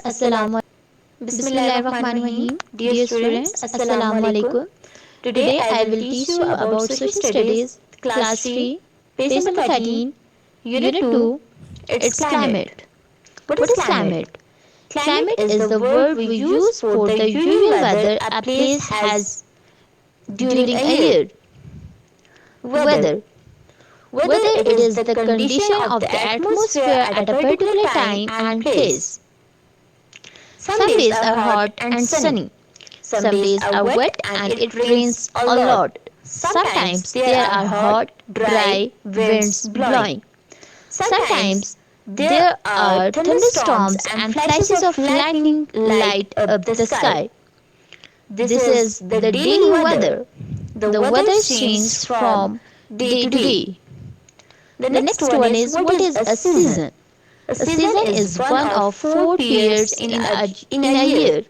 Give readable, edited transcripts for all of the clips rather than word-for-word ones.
Assalamu Bismillahirrahmanirrahim. Dear students, Assalamu alaikum. Today I will teach you about social studies, class 3, page number 13, unit 2. It's climate. What is climate? Climate is the word we use for the usual weather a place has during a year. Weather. Whether it is the condition of the atmosphere at a particular time and place. Some days are hot and sunny. Some days are wet and it rains a lot. Sometimes there are hot, dry winds blowing. Sometimes there are thunderstorms and flashes of lightning light up the sky. This is the daily weather. The weather changes from day to day. The next one is, what is a season? A season is one of 4 periods in a year.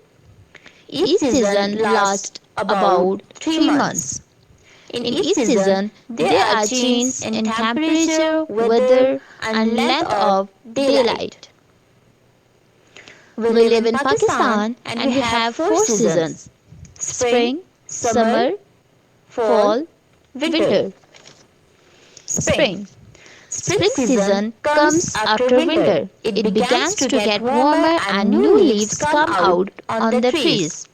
Each season lasts about 3 months. In each season, there are changes in temperature, weather, and length of daylight. We live in Pakistan and we have 4 seasons: spring, summer, fall, winter. Spring. Spring season comes after winter. It begins to get warmer and new leaves come out on the trees.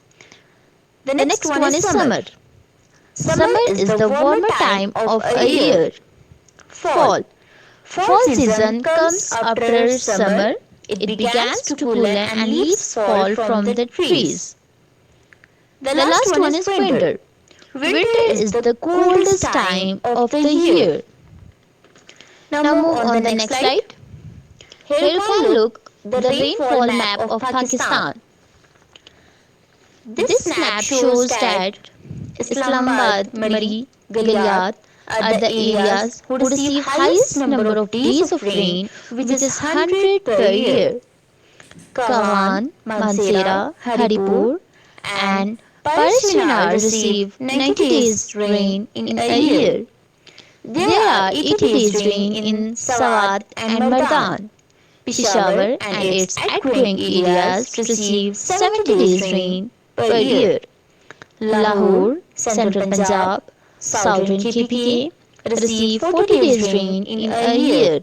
The next one is summer. Summer is the warmer time of a year. Fall. Fall season comes after summer. It begins to cool and leaves fall from the trees. The last one is winter. Winter is the coldest time of the year. Now move on the next slide. Here you can look the rainfall map of Pakistan. This map shows that Islamabad, Mari, Galiat are the areas who receive highest number of days of rain, which is 100 per year. Kawan, Mansehra, Haripur and Parishinagar receive 90 days rain in a year. There are 80 days rain in Sawat and Mardan. Peshawar and its outgoing areas receive 70 days rain per year. Lahore, Central Punjab, Southern KPK receive 40 days rain in a year.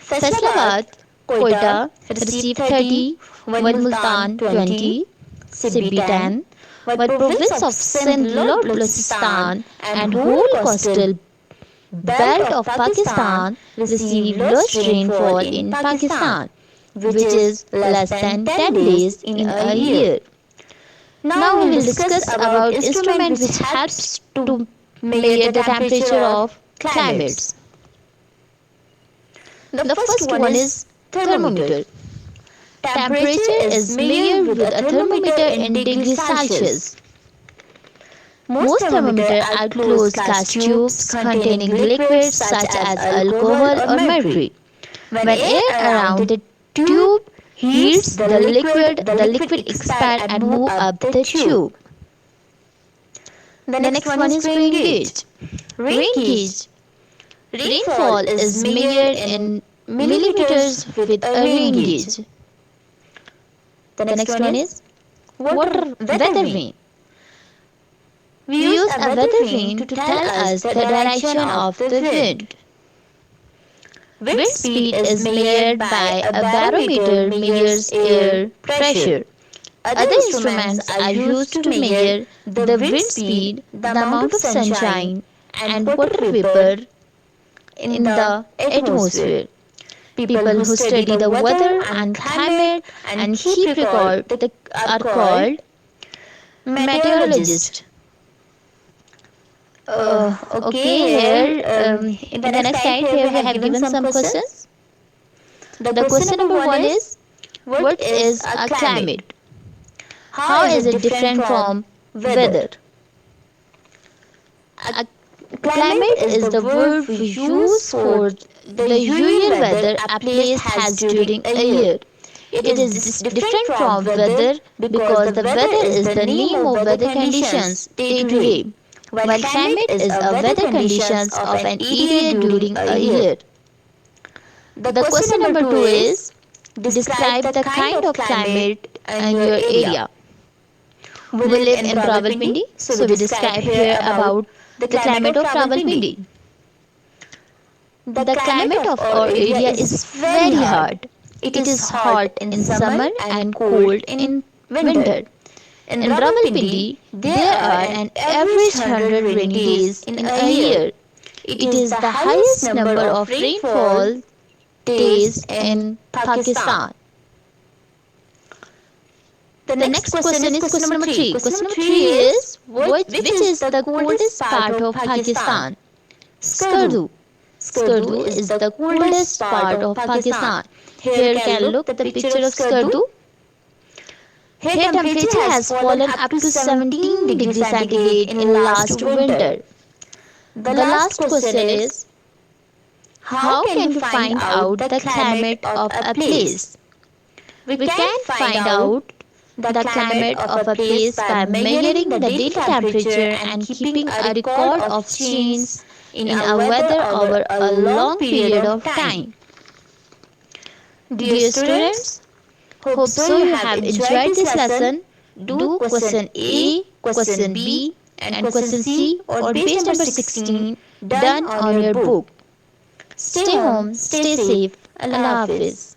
Faisalabad, Quetta receive 30, while Multan 20, Sibbi 10, while province of Sindh, Lord Balochistan and whole coastal belt of Pakistan receive lowest rainfall in Pakistan, which is less than 10 days in a year. Now we will discuss about instrument which helps to measure the temperature of climates. The first one is thermometer. Temperature is measured with a thermometer in degrees Celsius. Most thermometers are closed glass tubes containing liquids such as alcohol or mercury. When air around the tube heats the liquid expands and moves up the tube. The next one is rain gauge. Rain gauge. Rainfall is measured in millimeters with a rain gauge. The next one is weather vane. We use a weather vane to tell us the direction of the wind. Wind speed is measured by a barometer measures air pressure. Other instruments are used to measure the wind speed, the amount of sunshine and water vapor in the atmosphere. People who study the weather and climate and keep record are called meteorologists. Okay, here in the next slide, here we have given some questions. The question number 1 is, what is a climate? How is it different from weather? A climate is the word we use for the usual weather a place has during a year. It is different from weather because the weather is the name of weather conditions day to day, while climate is a weather conditions of an area during a year. The question number 2 is, Describe the kind of climate in your area. We live in Rawalpindi, so we describe here about the climate of Rawalpindi. The climate of our area is very hot. It is hot in summer and cold in winter. In Rawalpindi, there are an average 100 rainy days in a year. It is the highest number of rainfall days in Pakistan. The next question is question number 3. Question number 3 is which is the coldest part of Pakistan? Skardu. Skardu is the coldest part of Pakistan. Here can look the picture of Skardu. Here temperature has fallen up to 17 degrees centigrade in last winter. The last question is how can we find out the climate of a place? We can find out the climate of a place by measuring the daily temperature and keeping a record of changes in our weather over a long period of time. Dear students, hope so you have enjoyed this lesson. Do question A, question B and question C on page number 16 done on your book. Stay home, stay safe. Allah Hafiz.